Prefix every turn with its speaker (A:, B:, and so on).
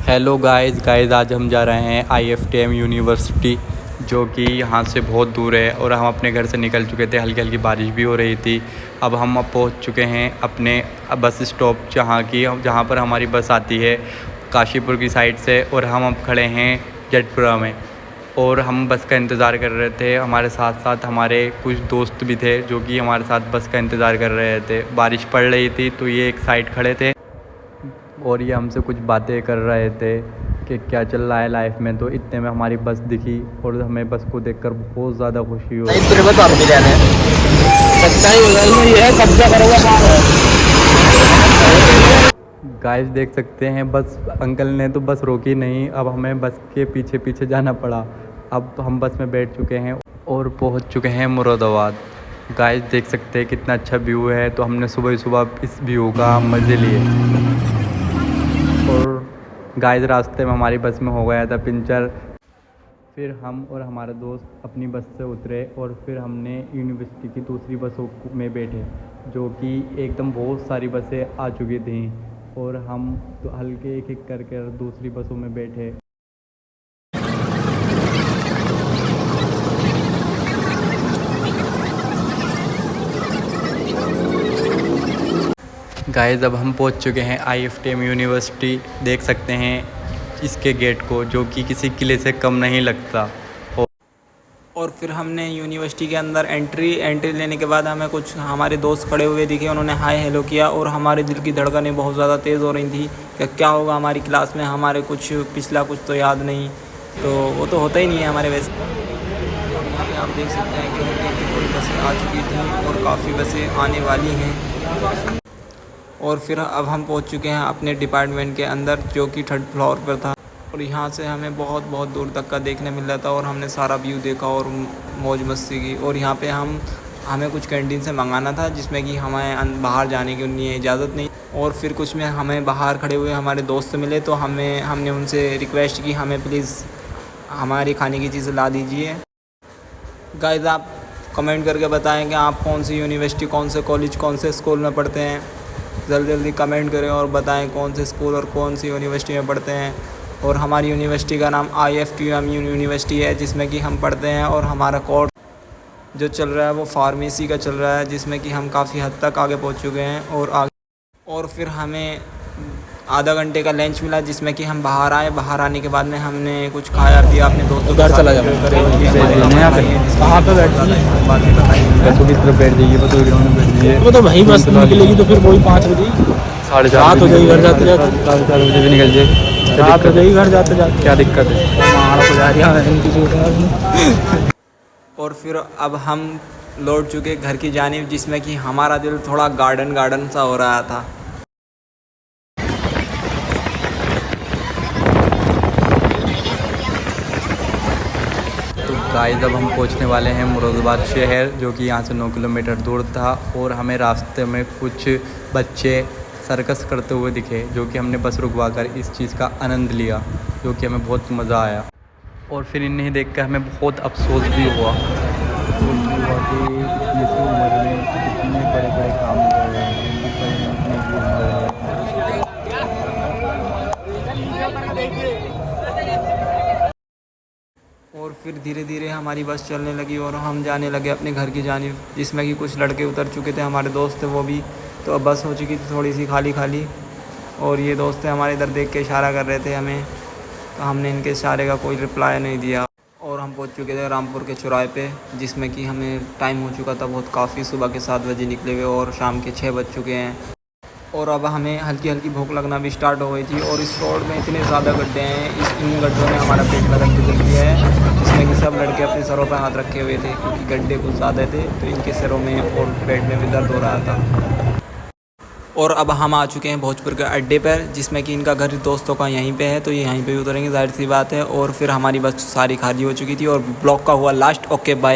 A: Hello guys आज हम जा रहे हैं IFTM यूनिवर्सिटी, जो कि यहाँ से बहुत दूर है और हम अपने घर से निकल चुके थे। हल्की हल्की बारिश भी हो रही थी। अब हम पहुँच चुके हैं अपने बस स्टॉप, जहाँ पर हमारी बस आती है काशीपुर की साइड से, और हम अब खड़े हैं जटपुरा में और हम बस का इंतज़ार कर रहे थे। हमारे साथ साथ हमारे कुछ दोस्त भी थे जो कि हमारे साथ बस का इंतज़ार कर रहे थे। बारिश पड़ रही थी तो ये एक साइड खड़े थे और ये हमसे कुछ बातें कर रहे थे कि क्या चल रहा है लाइफ में। तो इतने में हमारी बस दिखी और हमें बस को देखकर बहुत ज़्यादा खुशी हुई। गाइस देख सकते हैं बस अंकल ने तो बस रोकी नहीं, अब हमें बस के पीछे पीछे जाना पड़ा। अब तो हम बस में बैठ चुके हैं और पहुंच चुके हैं मुरादाबाद। गाइस देख सकते हैं कितना अच्छा व्यू है। तो हमने सुबह सुबह इस व्यू का मज़े लिए और गाइस रास्ते में हमारी बस में हो गया था पंचर। फिर हम और हमारे दोस्त अपनी बस से उतरे और फिर हमने यूनिवर्सिटी की दूसरी बसों में बैठे, जो कि एकदम बहुत सारी बसें आ चुकी थी और हम तो हल्के एक एक करके दूसरी बसों में बैठे। गाइस अब हम पहुंच चुके हैं IFTM यूनिवर्सिटी। देख सकते हैं इसके गेट को, जो कि किसी किले से कम नहीं लगता।
B: और फिर हमने यूनिवर्सिटी के अंदर एंट्री लेने के बाद हमें कुछ हमारे दोस्त खड़े हुए दिखे। उन्होंने हाय हेलो किया और हमारे दिल की धड़कनें बहुत ज़्यादा तेज़ हो रही थी कि क्या होगा हमारी क्लास में। हमारे कुछ पिछला कुछ तो याद नहीं, तो वो तो होता ही नहीं है हमारे वैसे। और यहाँ पे आप देख सकते हैं कि हल्की की थोड़ी बसें आ चुकी थी और काफ़ी बसें आने वाली हैं। और फिर अब हम पहुँच चुके हैं अपने डिपार्टमेंट के अंदर, जो कि 3rd फ्लोर पर था। और यहाँ से हमें बहुत बहुत दूर तक का देखने मिल रहा था और हमने सारा व्यू देखा और मौज मस्ती की। और यहाँ पे हमें कुछ कैंटीन से मंगाना था, जिसमें कि हमें बाहर जाने की लिए इजाज़त नहीं। और फिर कुछ में हमें बाहर खड़े हुए हमारे दोस्त मिले, तो हमने उनसे रिक्वेस्ट की हमें प्लीज़ हमारी खाने की चीज़ें ला दीजिए। गाइस आप कमेंट करके बताएँ कि आप कौन सी यूनिवर्सिटी, कौन से कॉलेज, कौन से स्कूल में पढ़ते हैं। जल्दी कमेंट करें और बताएं कौन से स्कूल और कौन सी यूनिवर्सिटी में पढ़ते हैं। और हमारी यूनिवर्सिटी का नाम IFTM यूनिवर्सिटी है, जिसमें कि हम पढ़ते हैं। और हमारा कोर्स जो चल रहा है वो फार्मेसी का चल रहा है, जिसमें कि हम काफ़ी हद तक आगे पहुंच चुके हैं। और फिर हमें आधा घंटे का लंच मिला, जिसमें कि हम बाहर आए। बाहर आने के बाद में हमने कुछ खाया पिया, अपने दोस्तों के साथ चला जाए।
C: वो तो भाई बस निकलेगी तो फिर वही 5 बजे 7:30 हो जाएगी घर जाते जाते।
A: 4:30 बजे भी निकल जाए,
C: रात हो जाएगी घर जाते जाते।
A: क्या दिक्कत है।
B: और फिर अब हम लौट चुके घर की जानिब, जिसमें कि हमारा दिल थोड़ा गार्डन सा हो रहा था।
A: गाइस अब हम पहुंचने वाले हैं मुरादाबाद शहर, जो कि यहाँ से 9 किलोमीटर दूर था। और हमें रास्ते में कुछ बच्चे सर्कस करते हुए दिखे, जो कि हमने बस रुकवा कर इस चीज़ का आनंद लिया, जो कि हमें बहुत मज़ा आया। और फिर इन्हें देखकर हमें बहुत अफसोस भी हुआ कि इस उम्र में इतने बड़े काम कर रहे हैं।
B: और फिर धीरे धीरे हमारी बस चलने लगी और हम जाने लगे अपने घर की जानिब, जिसमें कि कुछ लड़के उतर चुके थे, हमारे दोस्त थे वो भी। तो अब बस हो चुकी थी थोड़ी सी खाली। और ये दोस्त हमारे इधर देख के इशारा कर रहे थे हमें, तो हमने इनके इशारे का कोई रिप्लाई नहीं दिया। और हम पहुंच चुके थे रामपुर के चौराहे पे, जिसमें कि हमें टाइम हो चुका था बहुत काफ़ी। सुबह के 7 बजे निकले हुए और शाम के 6 बज चुके हैं। और अब हमें हल्की हल्की भूख लगना भी स्टार्ट हो गई थी। और इस रोड में इतने ज़्यादा गड्ढे हैं, इन गड्ढों में हमारा पेट में दर्द चल गया है, जिसमें कि सब लड़के अपने सरों पर हाथ रखे हुए थे, क्योंकि गड्ढे कुछ ज़्यादा थे तो इनके सरों में और पेट में भी दर्द हो रहा था। और अब हम आ चुके हैं भोजपुर के अड्डे पर, जिसमें कि इनका घर दोस्तों का यहीं पे है, तो ये यहीं पे भी उतरेंगे, जाहिर सी बात है। और फिर हमारी बस सारी खाली हो चुकी थी और ब्लॉक का हुआ लास्ट। Okay bye.